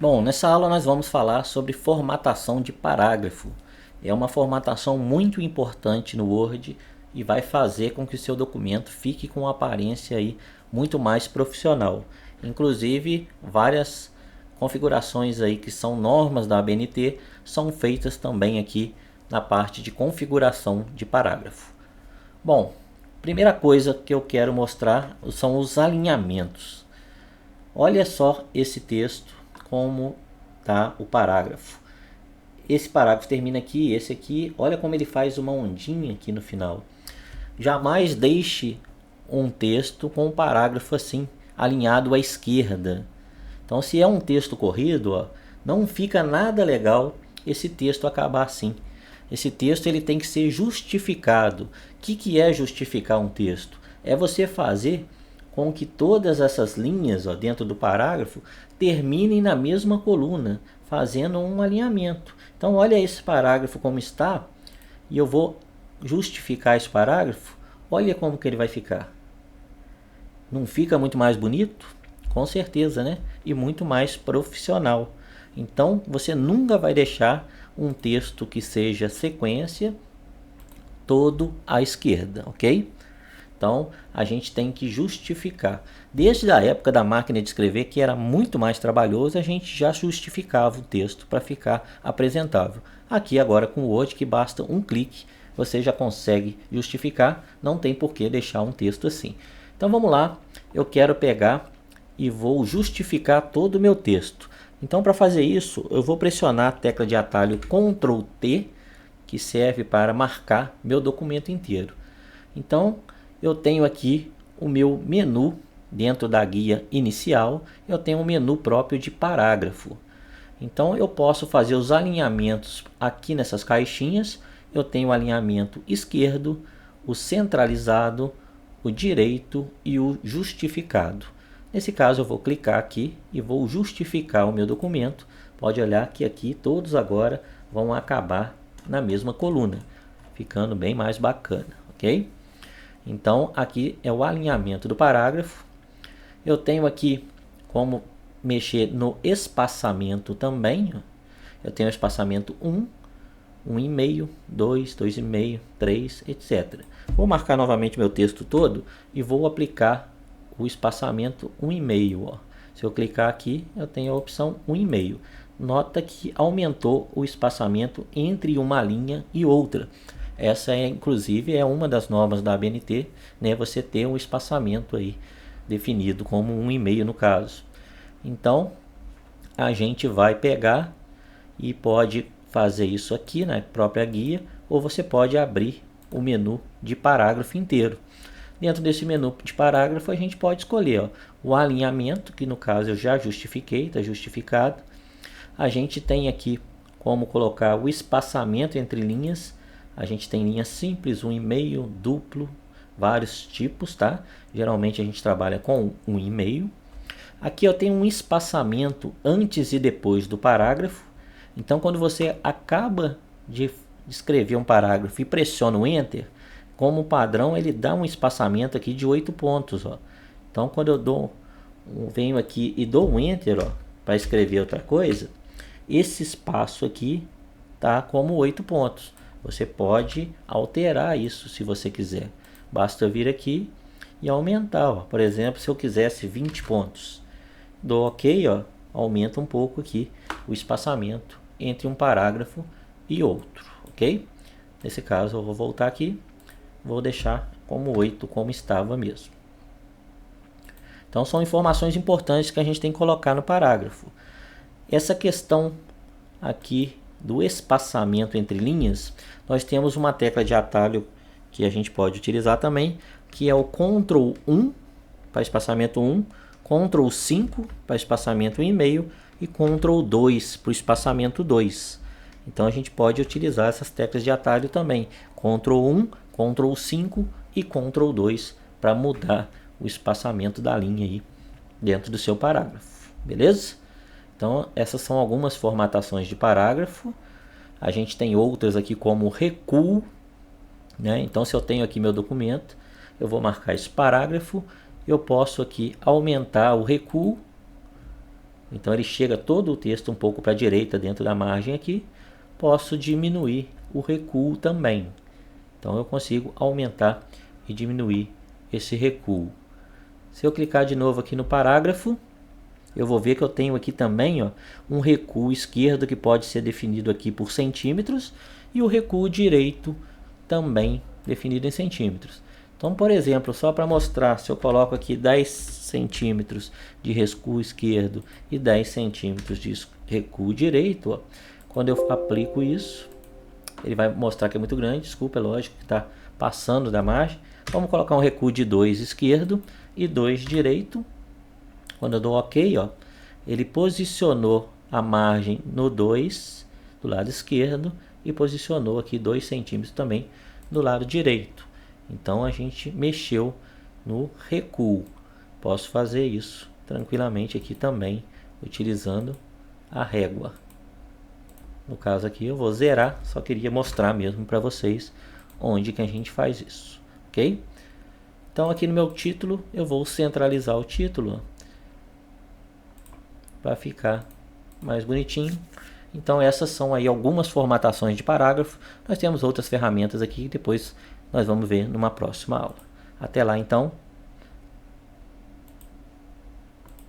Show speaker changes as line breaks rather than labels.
Bom, nessa aula nós vamos falar sobre formatação de parágrafo. É uma formatação muito importante no Word e vai fazer com que o seu documento fique com uma aparência aí muito mais profissional. Inclusive, várias configurações aí que são normas da ABNT são feitas também aqui na parte de configuração de parágrafo. Bom, primeira coisa que eu quero mostrar são os alinhamentos. Olha só esse texto, como tá o parágrafo. Esse parágrafo termina aqui, esse aqui, olha como ele faz uma ondinha aqui no final. Jamais deixe um texto com um parágrafo assim, alinhado à esquerda. Então, se é um texto corrido, ó, não fica nada legal esse texto acabar assim. Esse texto ele tem que ser justificado. O que é justificar um texto? É você fazer com que todas essas linhas dentro do parágrafo terminem na mesma coluna, fazendo um alinhamento. Então, olha esse parágrafo como está, e eu vou justificar esse parágrafo. Olha como que ele vai ficar. Não fica muito mais bonito? Com certeza, né? E muito mais profissional. Então, você nunca vai deixar um texto que seja sequência todo à esquerda, ok? Então, a gente tem que justificar. Desde a época da máquina de escrever, que era muito mais trabalhoso, a gente já justificava o texto para ficar apresentável. Aqui agora com o Word, que basta um clique, você já consegue justificar, não tem por que deixar um texto assim. Então vamos lá, eu quero pegar e vou justificar todo o meu texto. Então, para fazer isso, eu vou pressionar a tecla de atalho Ctrl T, que serve para marcar meu documento inteiro. Então, eu tenho aqui o meu menu dentro da guia inicial, eu tenho um menu próprio de parágrafo. Então, eu posso fazer os alinhamentos aqui nessas caixinhas. Eu tenho o alinhamento esquerdo, o centralizado, o direito e o justificado. Nesse caso, eu vou clicar aqui e vou justificar o meu documento. Pode olhar que aqui todos agora vão acabar na mesma coluna, ficando bem mais bacana, ok? Então, aqui é o alinhamento do parágrafo. Eu tenho aqui como mexer no espaçamento também. Eu tenho o espaçamento 1, 1,5, 2, 2,5, 3, etc. Vou marcar novamente meu texto todo e vou aplicar o espaçamento 1,5. Se eu clicar aqui, eu tenho a opção 1,5. Nota que aumentou o espaçamento entre uma linha e outra. Essa inclusive é uma das normas da ABNT, né? Você ter um espaçamento aí definido como 1,5 no caso. Então, a gente vai pegar e pode fazer isso aqui na própria guia, ou você pode abrir o menu de parágrafo inteiro. Dentro desse menu de parágrafo, a gente pode escolher o alinhamento, que no caso eu já justifiquei, está justificado. A gente tem aqui como colocar o espaçamento entre linhas. A gente tem linha simples, 1,5, duplo, vários tipos, tá? Geralmente a gente trabalha com 1,5. Aqui eu tenho um espaçamento antes e depois do parágrafo. Então, quando você acaba de escrever um parágrafo e pressiona o Enter, como padrão, ele dá um espaçamento aqui de 8 pontos. Então, quando eu venho aqui e dou um Enter para escrever outra coisa, esse espaço aqui tá como 8 pontos. Você pode alterar isso se você quiser. Basta vir aqui e aumentar. Por exemplo, se eu quisesse 20 pontos, dou OK, aumenta um pouco aqui o espaçamento entre um parágrafo e outro, ok? Nesse caso, eu vou voltar aqui, vou deixar como 8, como estava mesmo. Então, são informações importantes que a gente tem que colocar no parágrafo. Essa questão aqui do espaçamento entre linhas, nós temos uma tecla de atalho que a gente pode utilizar também, que é o Ctrl 1 para espaçamento 1, Ctrl 5 para espaçamento 1,5 e Ctrl 2 para o espaçamento 2. Então a gente pode utilizar essas teclas de atalho também, Ctrl 1, Ctrl 5 e Ctrl 2 para mudar o espaçamento da linha aí dentro do seu parágrafo, beleza? Então essas são algumas formatações de parágrafo. A gente tem outras aqui como recuo, né? Então se eu tenho aqui meu documento, eu vou marcar esse parágrafo, eu posso aqui aumentar o recuo Então ele chega todo o texto um pouco para a direita dentro da margem aqui. Posso diminuir o recuo também. Então eu consigo aumentar e diminuir esse recuo. Se eu clicar de novo aqui no parágrafo, eu vou ver que eu tenho aqui também um recuo esquerdo que pode ser definido aqui por centímetros e o recuo direito também definido em centímetros. Então, por exemplo, só para mostrar, se eu coloco aqui 10 centímetros de recuo esquerdo e 10 centímetros de recuo direito, quando eu aplico isso, ele vai mostrar que é muito grande, desculpa, é lógico que está passando da margem. Vamos colocar um recuo de 2 esquerdo e 2 direito. Quando eu dou OK, ele posicionou a margem no 2 do lado esquerdo e posicionou aqui 2 centímetros também do lado direito. Então a gente mexeu no recuo. Posso fazer isso tranquilamente aqui também, utilizando a régua. No caso aqui eu vou zerar, só queria mostrar mesmo para vocês onde que a gente faz isso, ok? Então aqui no meu título eu vou centralizar o título para ficar mais bonitinho. Então essas são aí algumas formatações de parágrafo. Nós temos outras ferramentas aqui que depois nós vamos ver numa próxima aula. Até lá então.